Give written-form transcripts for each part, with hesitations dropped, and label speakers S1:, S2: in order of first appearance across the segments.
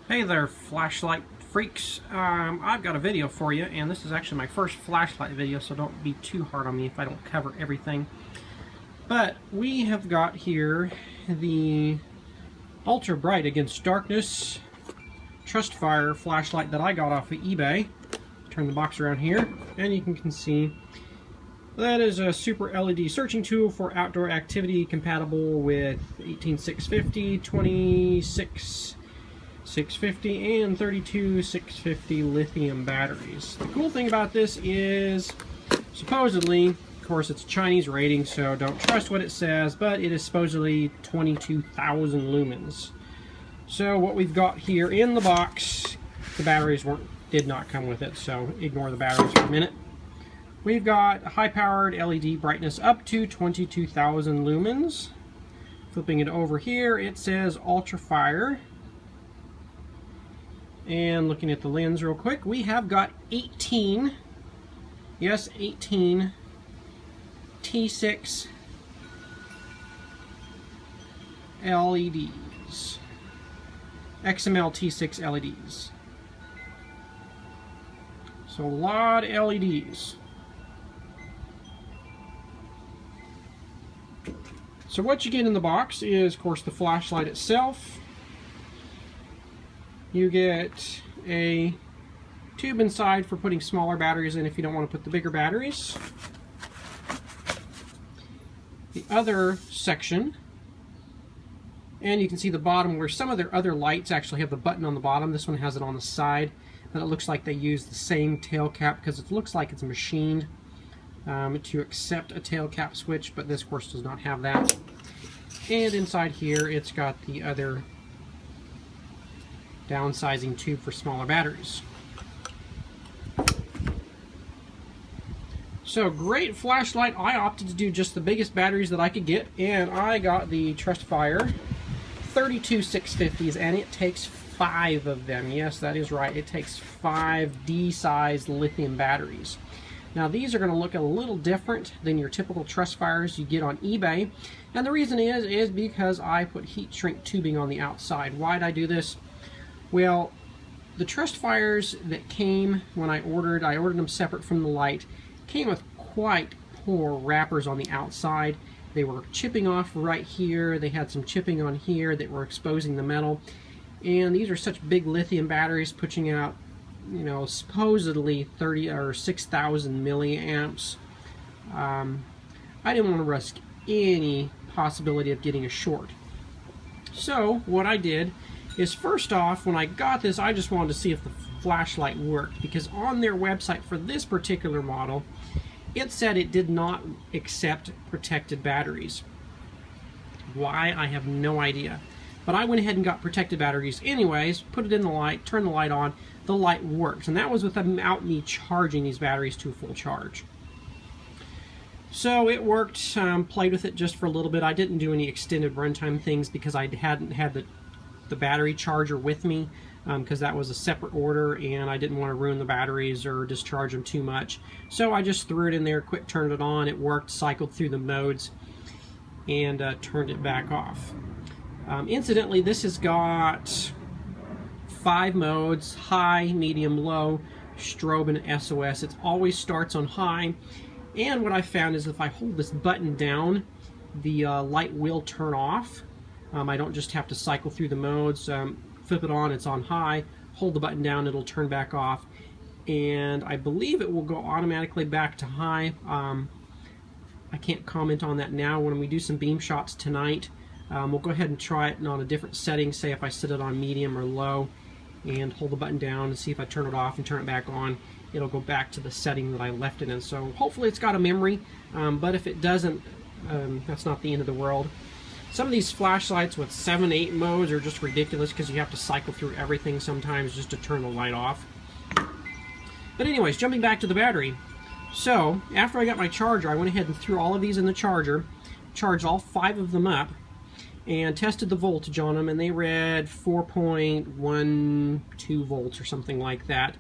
S1: Hey there, flashlight freaks. I've got a video for you, and this is actually my first flashlight video, so don't be too hard on me if I don't cover everything. But we have got here the Ultra Bright Against Darkness UltraFire flashlight that I got off of eBay. Turn the box around here, and you can see that is a super LED searching tool for outdoor activity, compatible with 18650, 26650, and 32650 lithium batteries. The cool thing about this is, supposedly, of course it's a Chinese rating, so don't trust what it says, but it is supposedly 22,000 lumens. So what we've got here in the box, the batteries did not come with it, so ignore the batteries for a minute. We've got high-powered LED brightness up to 22,000 lumens. Flipping it over here, it says UltraFire. And looking at the lens real quick, we have got 18, yes, 18 T6 LEDs. XML T6 LEDs. So a lot of LEDs. So what you get in the box is, of course, the flashlight itself. You get a tube inside for putting smaller batteries in if you don't want to put the bigger batteries. The other section, and you can see the bottom where some of their other lights actually have the button on the bottom. This one has it on the side, and it looks like they use the same tail cap because it looks like it's machined to accept a tail cap switch, but this of course does not have that. And inside here it's got the other downsizing tube for smaller batteries. So great flashlight. I opted to do just the biggest batteries that I could get, and I got the UltraFire 32650s, and it takes 5 of them. Yes, that is right. It takes 5 D-sized lithium batteries. Now these are going to look a little different than your typical UltraFires you get on eBay, and the reason is because I put heat shrink tubing on the outside. Why did I do this? Well, the UltraFires that came when I ordered them separate from the light, came with quite poor wrappers on the outside. They were chipping off right here. They had some chipping on here that were exposing the metal. And these are such big lithium batteries, pushing out, you know, supposedly 30 or 6,000 milliamps. I didn't want to risk any possibility of getting a short. So what I did is, first off, when I got this, I just wanted to see if the flashlight worked, because on their website for this particular model, it said it did not accept protected batteries. Why? I have no idea. But I went ahead and got protected batteries anyways, put it in the light, turned the light on, the light worked. And that was without me charging these batteries to a full charge. So it worked, played with it just for a little bit. I didn't do any extended runtime things because I hadn't had the battery charger with me, because that was a separate order and I didn't want to ruin the batteries or discharge them too much. So I just threw it in there, quick turned it on, it worked, cycled through the modes, and turned it back off. Incidentally, this has got 5 modes: high, medium, low, strobe, and SOS. It always starts on high, and what I found is if I hold this button down, the light will turn off. I don't just have to cycle through the modes. Flip it on, it's on high, hold the button down, it'll turn back off, and I believe it will go automatically back to high. I can't comment on that now. When we do some beam shots tonight, we'll go ahead and try it on a different setting. Say if I set it on medium or low and hold the button down and see if I turn it off and turn it back on, it'll go back to the setting that I left it in. So hopefully it's got a memory, but if it doesn't, that's not the end of the world. Some of these flashlights with 7, 8 modes are just ridiculous because you have to cycle through everything sometimes just to turn the light off. But anyways, jumping back to the battery. So, after I got my charger, I went ahead and threw all of these in the charger, charged all 5 of them up, and tested the voltage on them, and they read 4.12 volts or something like that.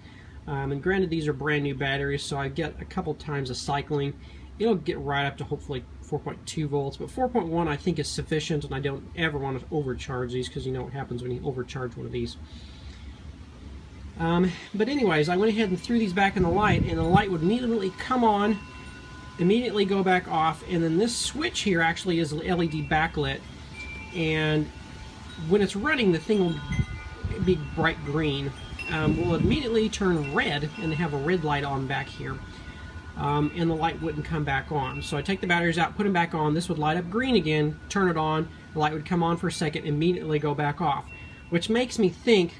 S1: And granted, these are brand new batteries, so I get a couple times of cycling. It'll get right up to hopefully 4.2 volts, but 4.1 I think is sufficient, and I don't ever want to overcharge these because you know what happens when you overcharge one of these. But anyways, I went ahead and threw these back in the light, and the light would immediately come on, immediately go back off, and then this switch here actually is LED backlit, and when it's running, the thing will be bright green. Will immediately turn red and have a red light on back here, and the light wouldn't come back on. So I take the batteries out, put them back on, this would light up green again, turn it on, the light would come on for a second, immediately go back off, which makes me think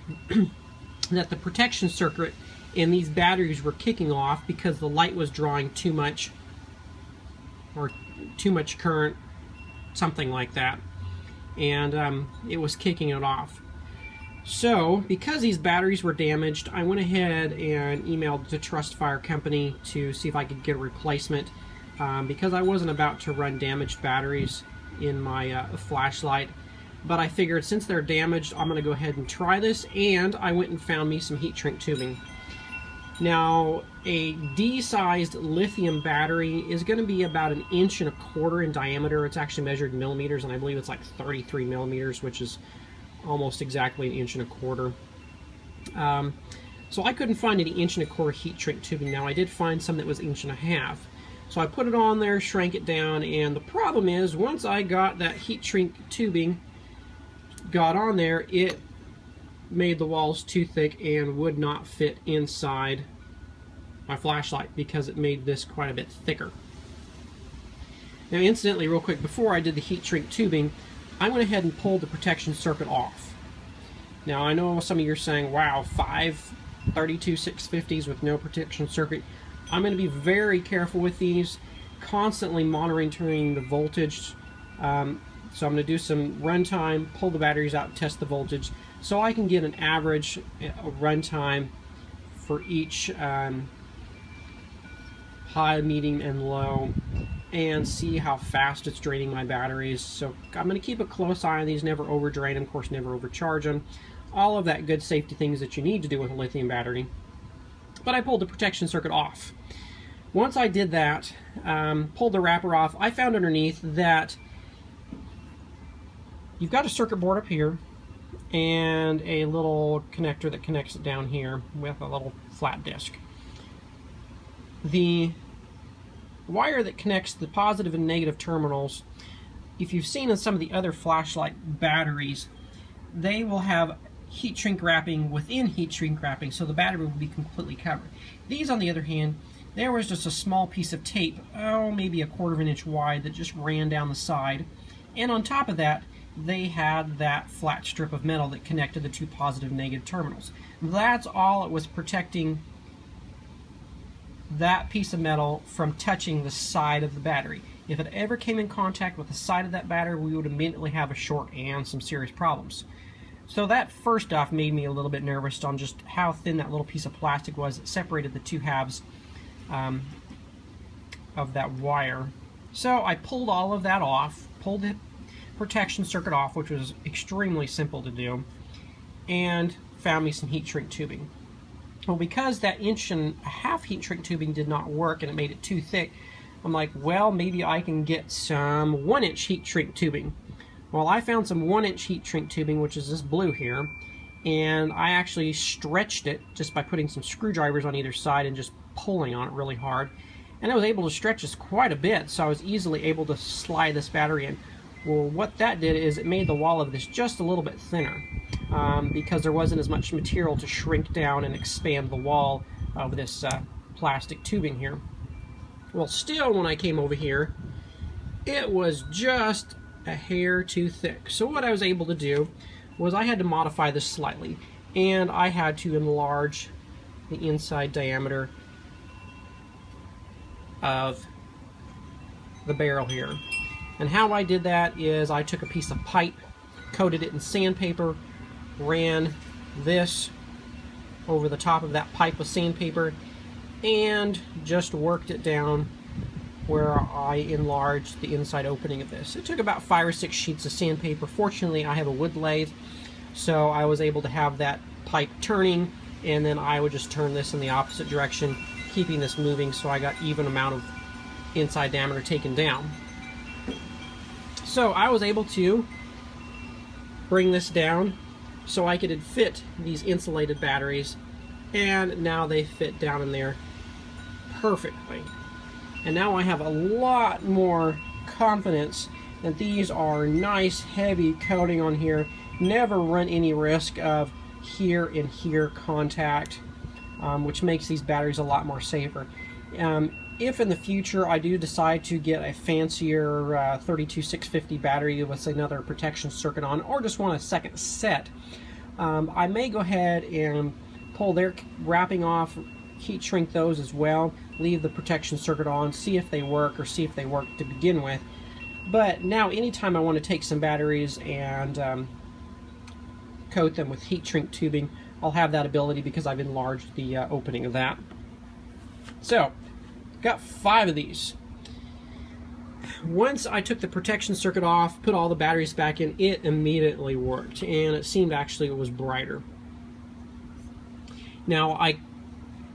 S1: that the protection circuit in these batteries were kicking off because the light was drawing too much current, something like that, and it was kicking it off. So because these batteries were damaged, I went ahead and emailed the UltraFire company to see if I could get a replacement, because I wasn't about to run damaged batteries in my flashlight. But I figured since they're damaged, I'm going to go ahead and try this, and I went and found me some heat shrink tubing. Now, a D-sized lithium battery is going to be about 1.25 inches in diameter. It's actually measured in millimeters, and I believe it's like 33 millimeters, which is almost exactly 1.25 inches. So I couldn't find any 1.25 inch heat shrink tubing. Now, I did find some that was 1.5 inches. So I put it on there, shrank it down, and the problem is, once I got that heat shrink tubing got on there, it made the walls too thick and would not fit inside my flashlight because it made this quite a bit thicker. Now, incidentally, real quick, before I did the heat shrink tubing, I went ahead and pulled the protection circuit off. Now, I know some of you are saying, wow, 5 32-650s with no protection circuit. I'm going to be very careful with these, constantly monitoring the voltage. So I'm going to do some runtime, pull the batteries out, and test the voltage, so I can get an average runtime for each high, medium, and low, and see how fast it's draining my batteries. So I'm going to keep a close eye on these, never overdrain them, of course, never overcharge them. All of that good safety things that you need to do with a lithium battery. But I pulled the protection circuit off. Once I did that, pulled the wrapper off, I found underneath that you've got a circuit board up here and a little connector that connects it down here with a little flat disc. The wire that connects the positive and negative terminals, if you've seen in some of the other flashlight batteries, they will have heat shrink wrapping within heat shrink wrapping, so the battery will be completely covered. These, on the other hand, there was just a small piece of tape, maybe 1/4 inch wide, that just ran down the side, and on top of that they had that flat strip of metal that connected the two positive and negative terminals. That's all it was protecting that piece of metal from touching the side of the battery. If it ever came in contact with the side of that battery, we would immediately have a short and some serious problems. So that first off made me a little bit nervous on just how thin that little piece of plastic was that separated the two halves of that wire. So I pulled all of that off, pulled the protection circuit off, which was extremely simple to do, and found me some heat shrink tubing. Well, because that 1.5 inch heat shrink tubing did not work and it made it too thick, I'm like, well, maybe I can get some 1 inch heat shrink tubing. Well, I found some 1 inch heat shrink tubing, which is this blue here, and I actually stretched it just by putting some screwdrivers on either side and just pulling on it really hard, and I was able to stretch this quite a bit, so I was easily able to slide this battery in. Well, what that did is it made the wall of this just a little bit thinner, because there wasn't as much material to shrink down and expand the wall of this plastic tubing here. Well, still, when I came over here, it was just a hair too thick. So what I was able to do was I had to modify this slightly, and I had to enlarge the inside diameter of the barrel here. And how I did that is I took a piece of pipe, coated it in sandpaper, ran this over the top of that pipe with sandpaper, and just worked it down where I enlarged the inside opening of this. It took about 5 or 6 sheets of sandpaper. Fortunately, I have a wood lathe, so I was able to have that pipe turning, and then I would just turn this in the opposite direction, keeping this moving, so I got even amount of inside diameter taken down. So I was able to bring this down so I could fit these insulated batteries and now they fit down in there perfectly. And now I have a lot more confidence that these are nice heavy coating on here. Never run any risk of here and here contact, which makes these batteries a lot more safer. If in the future I do decide to get a fancier 32650 battery with another protection circuit on, or just want a second set, I may go ahead and pull their wrapping off, heat shrink those as well, leave the protection circuit on, see if they work, or see if they work to begin with. But now anytime I want to take some batteries and coat them with heat shrink tubing, I'll have that ability because I've enlarged the opening of that. So, got 5 of these. Once I took the protection circuit off, put all the batteries back in, it immediately worked, and it seemed actually it was brighter. Now, I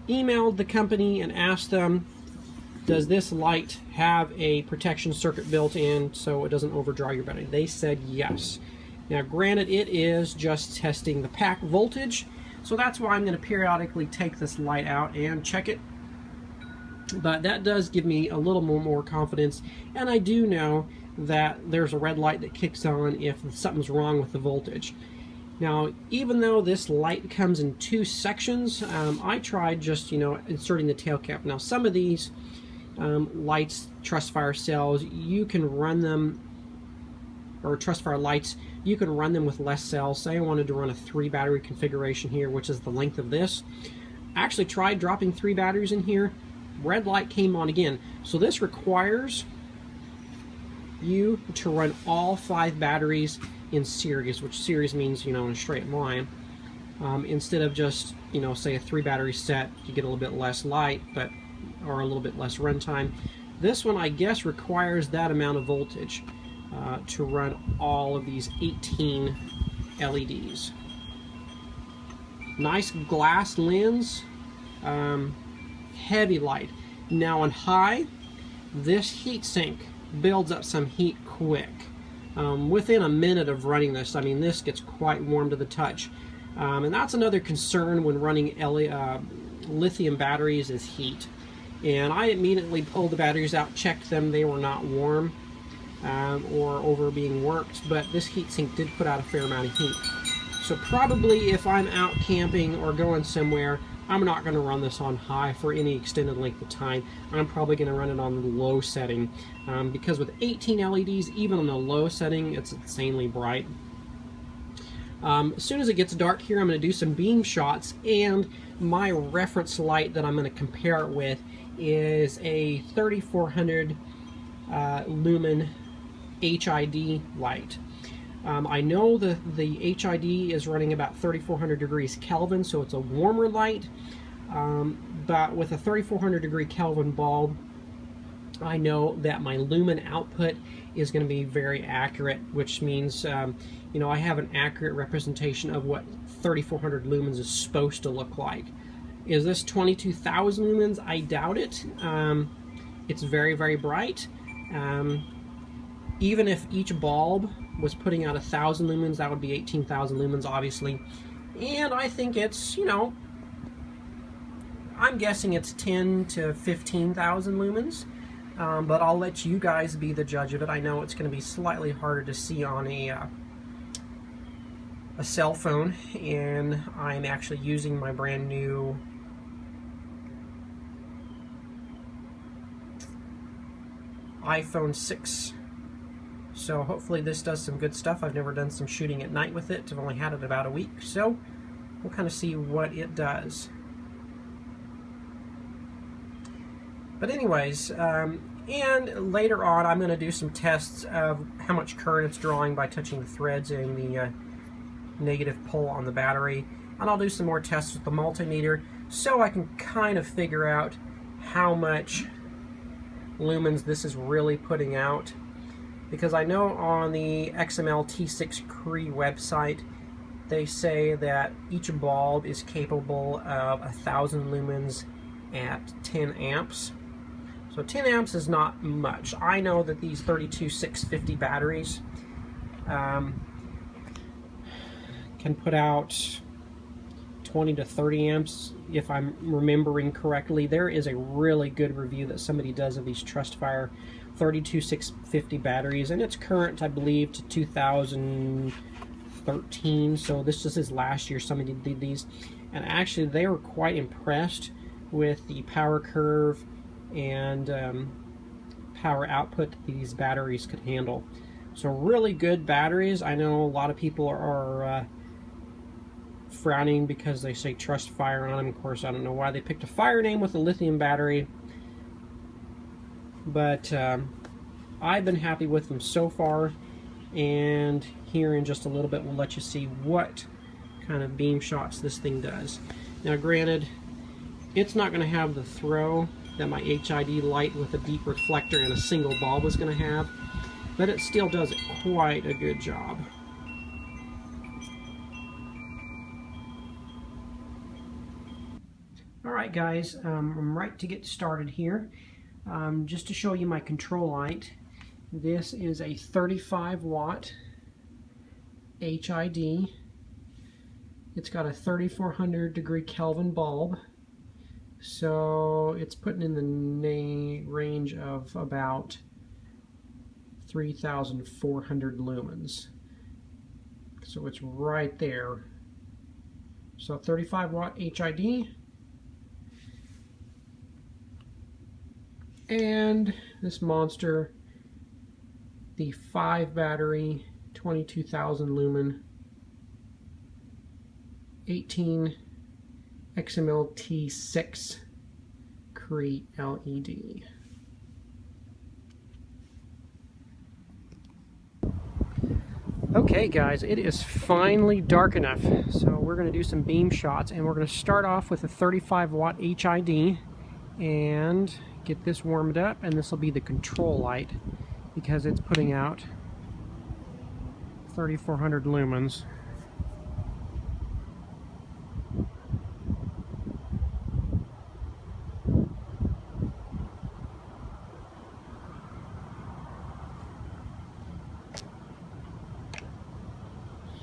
S1: emailed the company and asked them, does this light have a protection circuit built in so it doesn't overdraw your battery? They said yes. Now granted, it is just testing the pack voltage, so that's why I'm going to periodically take this light out and check it. But that does give me a little more confidence, and I do know that there's a red light that kicks on if something's wrong with the voltage. Now, even though this light comes in 2 sections, I tried just, inserting the tail cap. Now, some of these lights, UltraFire cells, you can run them, or UltraFire lights, you can run them with less cells. Say I wanted to run a 3 battery configuration here, which is the length of this. I actually tried dropping 3 batteries in here. Red light came on again. So this requires you to run all 5 batteries in series, which series means, in a straight line. Instead of just, say a 3 battery set, you get a little bit less light, or a little bit less runtime. This one, I guess, requires that amount of voltage to run all of these 18 LEDs. Nice glass lens, heavy light. Now on high, this heat sink builds up some heat quick. Within a minute of running this, this gets quite warm to the touch. And that's another concern when running lithium batteries is heat. And I immediately pulled the batteries out, checked them, they were not warm or over being worked, but this heatsink did put out a fair amount of heat. So probably if I'm out camping or going somewhere, I'm not going to run this on high for any extended length of time. I'm probably going to run it on the low setting because with 18 LEDs, even on the low setting, it's insanely bright. As soon as it gets dark here, I'm going to do some beam shots, and my reference light that I'm going to compare it with is a 3400 Lumen HID light. I know the HID is running about 3400 degrees Kelvin, so it's a warmer light, but with a 3400 degree Kelvin bulb, I know that my lumen output is going to be very accurate, which means I have an accurate representation of what 3400 lumens is supposed to look like. Is this 22,000 lumens? I doubt it. It's very, very bright. Even if each bulb was putting out 1,000 lumens, that would be 18,000 lumens, obviously. And I think it's, I'm guessing it's 10 to 15,000 lumens. But I'll let you guys be the judge of it. I know it's going to be slightly harder to see on a cell phone, and I'm actually using my brand new iPhone 6. So hopefully this does some good stuff. I've never done some shooting at night with it. I've only had it about a week, so we'll kind of see what it does. But anyways, and later on I'm going to do some tests of how much current it's drawing by touching the threads and the negative pull on the battery. And I'll do some more tests with the multimeter so I can kind of figure out how much lumens this is really putting out. Because I know on the XML T6 Cree website, they say that each bulb is capable of 1,000 lumens at 10 amps. So 10 amps is not much. I know that these 32650 batteries can put out 20 to 30 amps, if I'm remembering correctly. There is a really good review that somebody does of these UltraFire 32650 batteries, and it's current, I believe, to 2013. So this is last year somebody did these, and actually they were quite impressed with the power curve and power output that these batteries could handle. So really good batteries. I know a lot of people are frowning because they say UltraFire on them. Of course, I don't know why they picked a fire name with a lithium battery, but I've been happy with them so far, and here in just a little bit we'll let you see what kind of beam shots this thing does. Now granted, it's not going to have the throw that my HID light with a deep reflector and a single bulb is going to have, but it still does quite a good job. Alright guys, I'm right to get started here. Just to show you my control light, this is a 35 watt HID. It's got a 3400 degree Kelvin bulb, so it's putting in the range of about 3,400 lumens. So it's right there. So 35 watt HID. And this monster, the 5 battery, 22,000 lumen, 18 XMLT6 Cree LED. Okay guys, it is finally dark enough, so we're going to do some beam shots, and we're going to start off with a 35 watt HID and get this warmed up, and this will be the control light because it's putting out 3,400 lumens.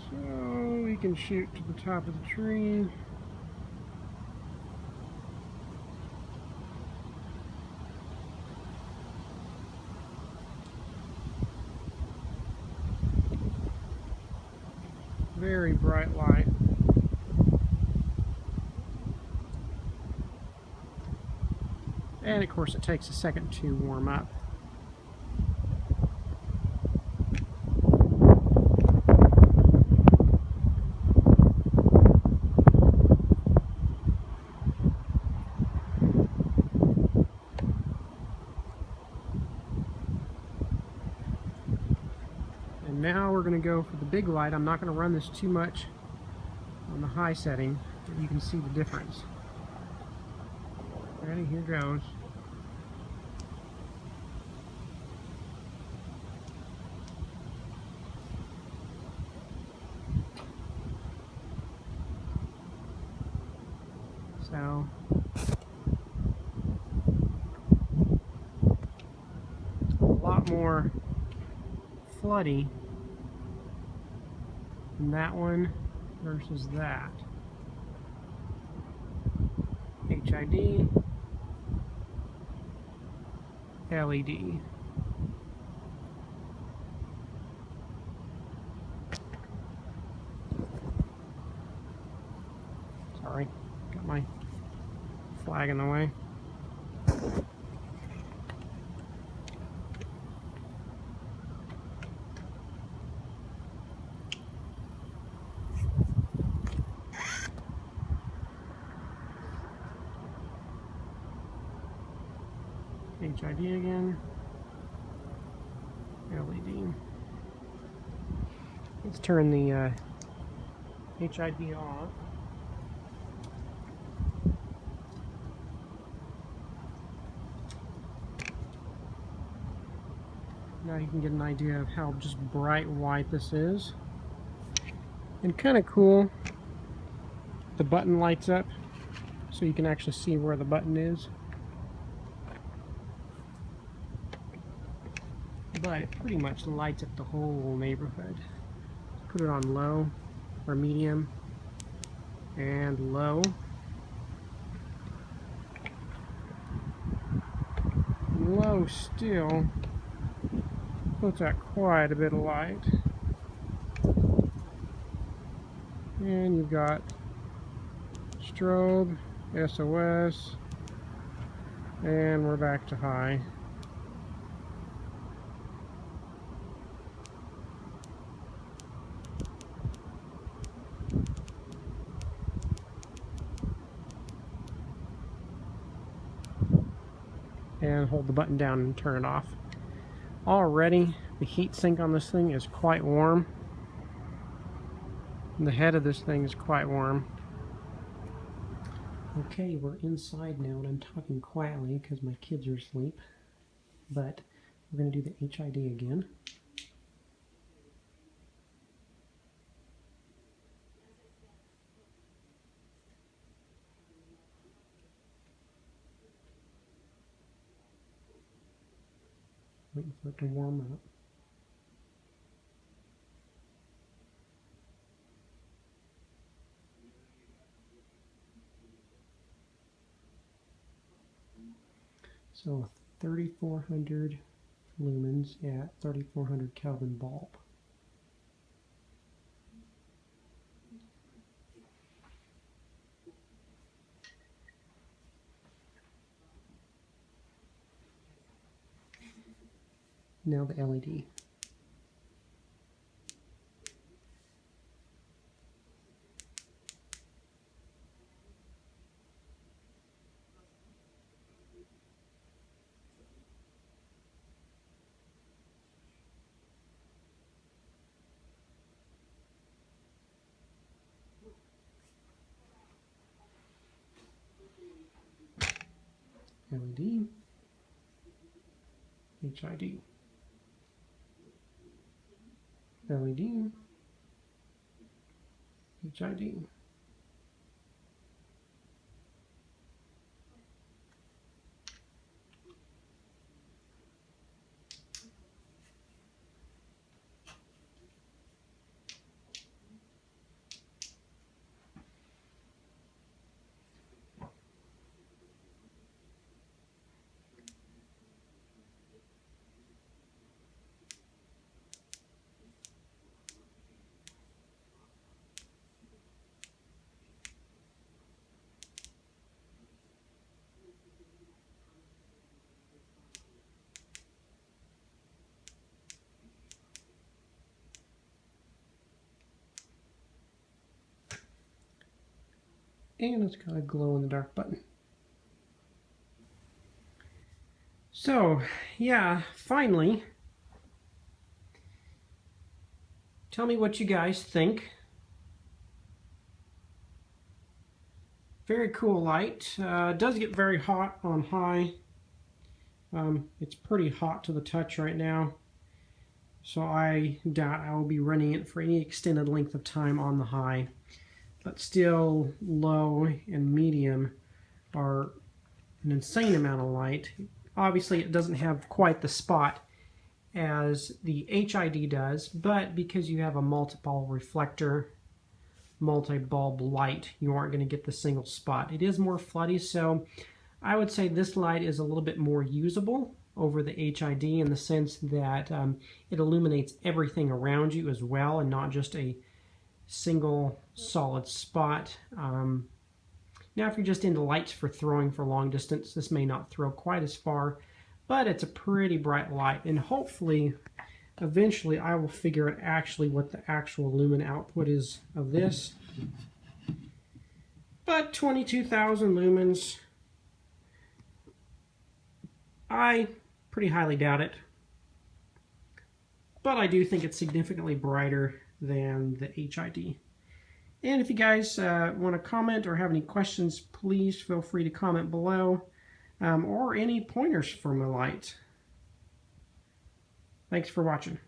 S1: So we can shoot to the top of the tree. Very bright light. And of course it takes a second to warm up. And now we're going to go for the big light. I'm not going to run this too much on the high setting, but you can see the difference. Ready? Here goes. So a lot more floody than that one versus that. HID, LED. Sorry, got my flag in the way. HID again, LED. Let's turn the HID off. Now you can get an idea of how just bright white this is. And kind of cool, the button lights up so you can actually see where the button is. But it pretty much lights up the whole neighborhood. Put it on low or medium. and low. Low still puts out quite a bit of light. And you've got strobe, SOS, and we're back to high. And hold the button down and turn it off. Already the heat sink on this thing is quite warm. The head of this thing is quite warm. Okay, we're inside now and I'm talking quietly because my kids are asleep. But we're going to do the HID again. Waiting for it to warm up. So 3,400 lumens at 3,400 Kelvin bulb. Now the LED. LED, HID, LED, HID. And it's got a glow in the dark button. So, yeah, finally, tell me what you guys think. Very cool light. It does get very hot on high. It's pretty hot to the touch right now. So I doubt I will be running it for any extended length of time on the high. But still, low and medium are an insane amount of light. Obviously, it doesn't have quite the spot as the HID does, but because you have a multiple reflector, multi-bulb light, you aren't going to get the single spot. It is more floody, so I would say this light is a little bit more usable over the HID in the sense that it illuminates everything around you as well and not just a single solid spot. Now if you're just into lights for throwing for long distance, this may not throw quite as far, but it's a pretty bright light, and hopefully eventually I will figure out actually what the actual lumen output is of this. But 22,000 lumens, I pretty highly doubt it, but I do think it's significantly brighter than the HID. And if you guys want to comment or have any questions, please feel free to comment below, or any pointers for my light. Thanks for watching.